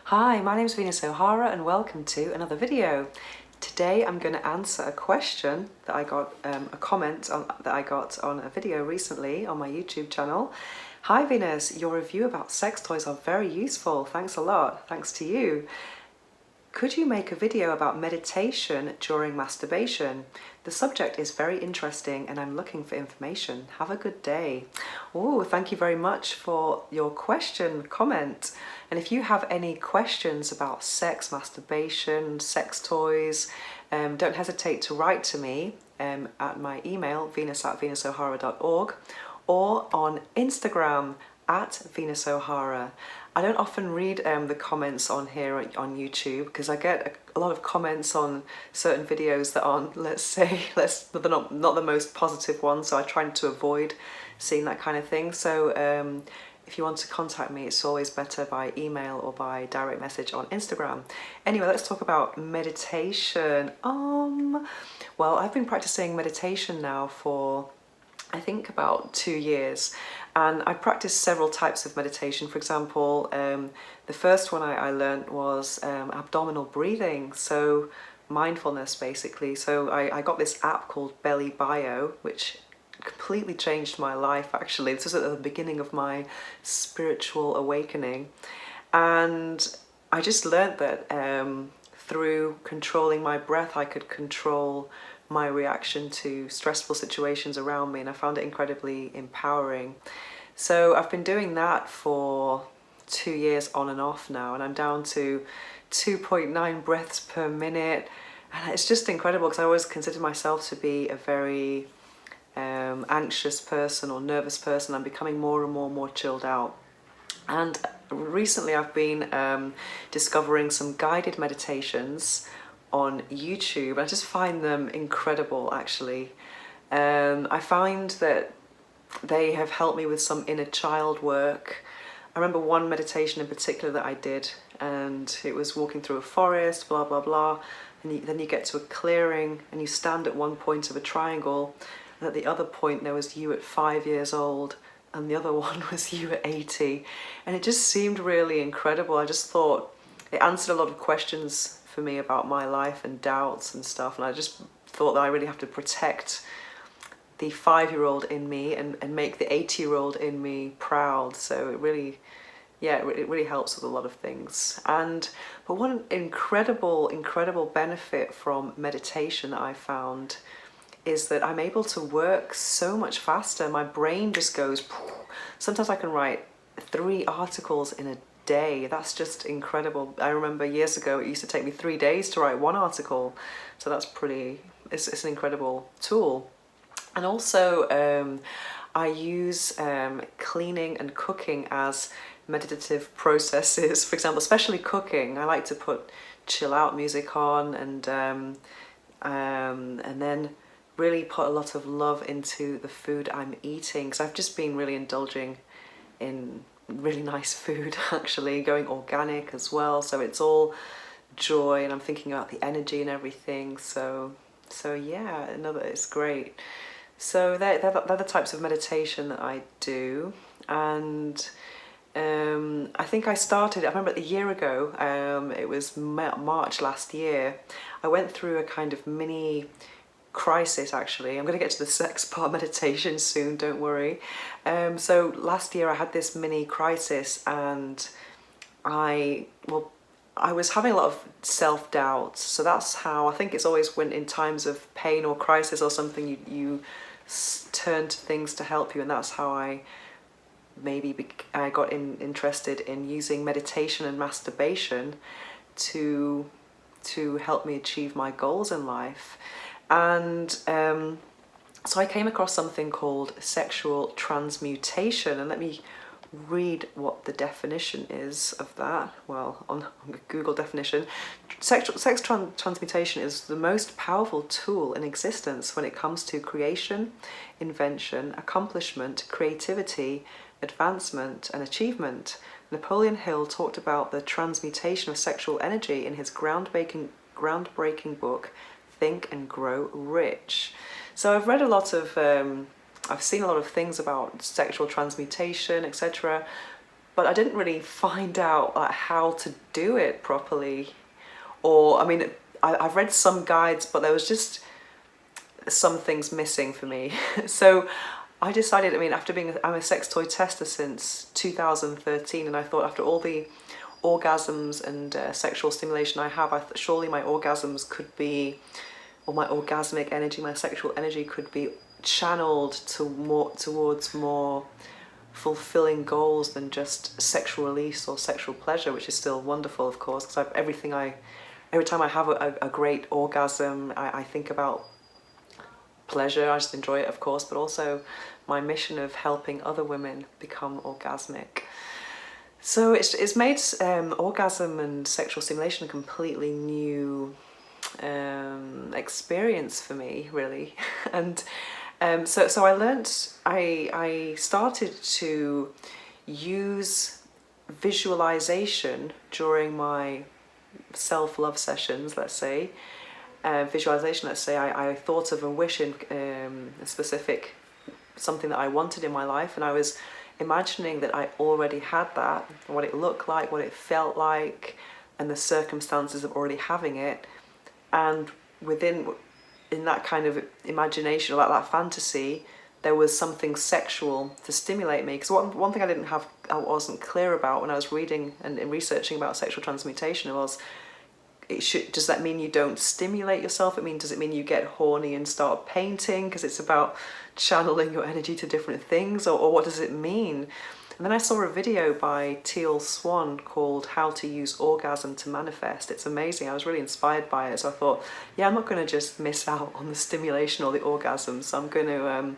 Hi, my name is Venus O'Hara and welcome to another video. Today I'm going to answer a question that I got, a comment that I got on a video recently on my YouTube channel. Hi Venus, your review about sex toys are very useful. Thanks a lot. Thanks to you. Could you make a video about meditation during masturbation? The subject is very interesting and I'm looking for information. Have a good day. Oh, thank you very much for your comment. And if you have any questions about sex, masturbation, sex toys, don't hesitate to write to me at my email, venus@venusohara.org, or on Instagram @VenusO'Hara. I don't often read the comments on here on YouTube because I get a lot of comments on certain videos that aren't, let's say, they're not the most positive ones, so I try to avoid seeing that kind of thing. So if you want to contact me, it's always better by email or by direct message on Instagram. Anyway, let's talk about meditation. Well, I've been practicing meditation now for I think about 2 years, and I practiced several types of meditation. For example, the first one I learned was abdominal breathing, so mindfulness basically. So I got this app called Belly Bio, which completely changed my life actually. This was at the beginning of my spiritual awakening, and I just learned that through controlling my breath I could control my reaction to stressful situations around me, and I found it incredibly empowering. So I've been doing that for 2 years on and off now, and I'm down to 2.9 breaths per minute, and it's just incredible because I always considered myself to be a very anxious person or nervous person. I'm becoming more and more chilled out. And recently I've been discovering some guided meditations on YouTube. I just find them incredible actually. I find that they have helped me with some inner child work. I remember one meditation in particular that I did, and it was walking through a forest, blah blah blah, and then you get to a clearing and you stand at one point of a triangle, and at the other point there was you at 5 years old and the other one was you at 80, and it just seemed really incredible. I just thought it answered a lot of questions for me about my life and doubts and stuff, and I just thought that I really have to protect the 5-year-old in me and make the 80-year-old in me proud. So it really, yeah, it really helps with a lot of things. But one incredible benefit from meditation that I found is that I'm able to work so much faster. My brain just goes, sometimes I can write 3 articles in a day. That's just incredible. I remember years ago it used to take me 3 days to write 1 article, so that's it's an incredible tool. And also I use cleaning and cooking as meditative processes. For example, especially cooking, I like to put chill out music on and then really put a lot of love into the food I'm eating, because I've just been really indulging in really nice food actually, going organic as well, so it's all joy and I'm thinking about the energy and everything. So yeah, it's great. So they're the types of meditation that I do. And I think I remember a year ago, it was March last year, I went through a kind of mini crisis actually. I'm going to get to the sex part meditation soon, don't worry. So last year I had this mini crisis, and I was having a lot of self-doubt. So that's how, I think it's always when in times of pain or crisis or something you turn to things to help you, and that's how I got interested in using meditation and masturbation to help me achieve my goals in life. And so I came across something called sexual transmutation, and let me read what the definition is of that. Well, on Google definition, sex transmutation is the most powerful tool in existence when it comes to creation, invention, accomplishment, creativity, advancement and achievement. Napoleon Hill talked about the transmutation of sexual energy in his groundbreaking book Think and Grow Rich. So I've read a lot of I've seen a lot of things about sexual transmutation, etc. but I didn't really find out like how to do it properly. Or, I mean, I've read some guides, but there was just some things missing for me. So I decided, I mean, I'm a sex toy tester since 2013, and I thought after all the orgasms and sexual stimulation I have, surely my orgasms could be, or my orgasmic energy, my sexual energy could be channeled towards more fulfilling goals than just sexual release or sexual pleasure, which is still wonderful, of course, because every time I have a great orgasm, I think about pleasure. I just enjoy it, of course, but also my mission of helping other women become orgasmic. So it's made orgasm and sexual stimulation a completely new experience for me, really. And so I started to use visualization during my self-love sessions, let's say. Visualization, let's say I thought of a wish in a specific, something that I wanted in my life, and I was imagining that I already had that, what it looked like, what it felt like, and the circumstances of already having it. And in that kind of imagination, or that fantasy, there was something sexual to stimulate me. Because one thing I wasn't clear about when I was reading and researching about sexual transmutation was, does that mean you don't stimulate yourself? Does it mean you get horny and start painting because it's about channeling your energy to different things, or what does it mean? And then I saw a video by Teal Swan called How to Use Orgasm to Manifest. It's amazing. I was really inspired by it. So I thought, yeah, I'm not going to just miss out on the stimulation or the orgasm. So I'm going to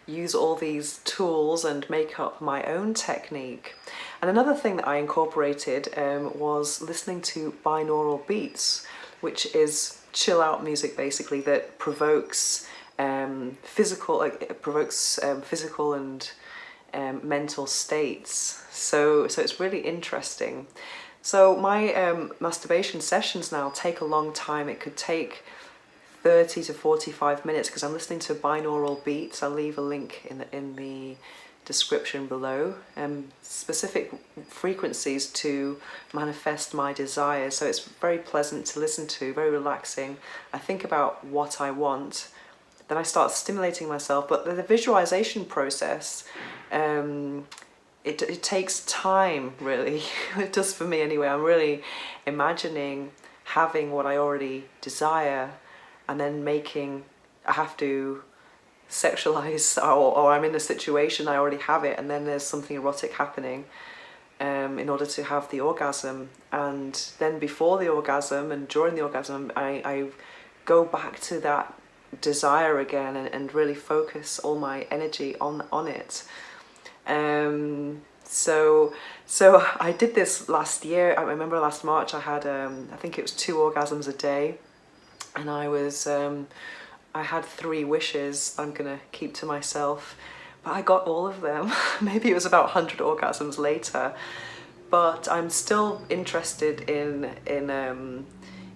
use all these tools and make up my own technique. And another thing that I incorporated was listening to binaural beats, which is chill out music basically that provokes physical and mental states. So it's really interesting. So my masturbation sessions now take a long time. It could take 30 to 45 minutes because I'm listening to binaural beats. I'll leave a link in the description below. Specific frequencies to manifest my desires. So it's very pleasant to listen to, very relaxing. I think about what I want, then I start stimulating myself. But the visualization process, it takes time, really. It does for me anyway. I'm really imagining having what I already desire, and then I have to sexualize, or I'm in a situation, I already have it, and then there's something erotic happening in order to have the orgasm. And then before the orgasm and during the orgasm, I go back to that desire again and really focus all my energy on it. So I did this last year. I remember last March I had I think it was 2 orgasms a day, and I had 3 wishes I'm gonna keep to myself, but I got all of them. Maybe it was about 100 orgasms later, but I'm still interested in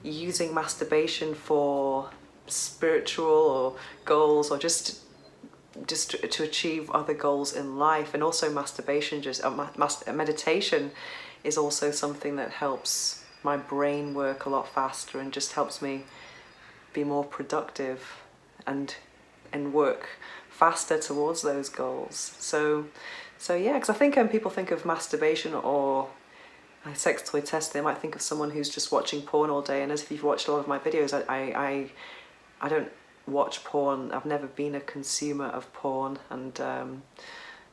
using masturbation for spiritual or goals, or just to achieve other goals in life. And also masturbation, meditation is also something that helps my brain work a lot faster and just helps me be more productive and work faster towards those goals. So yeah, because I think people think of masturbation or sex toy test, they might think of someone who's just watching porn all day. And as if you've watched a lot of my videos, I don't watch porn. I've never been a consumer of porn, and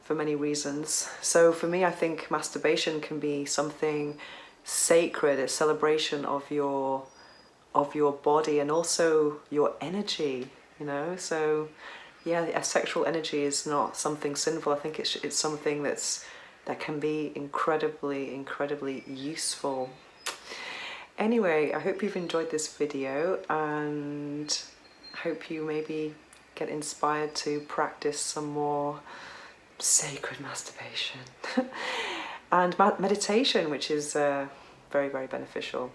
for many reasons. So for me, I think masturbation can be something sacred, a celebration of your body and also your energy, you know. So yeah, a sexual energy is not something sinful. I think it's something that can be incredibly useful. Anyway, I hope you've enjoyed this video, and I hope you maybe get inspired to practice some more sacred masturbation and meditation, which is very beneficial.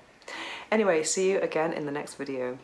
Anyway, see you again in the next video.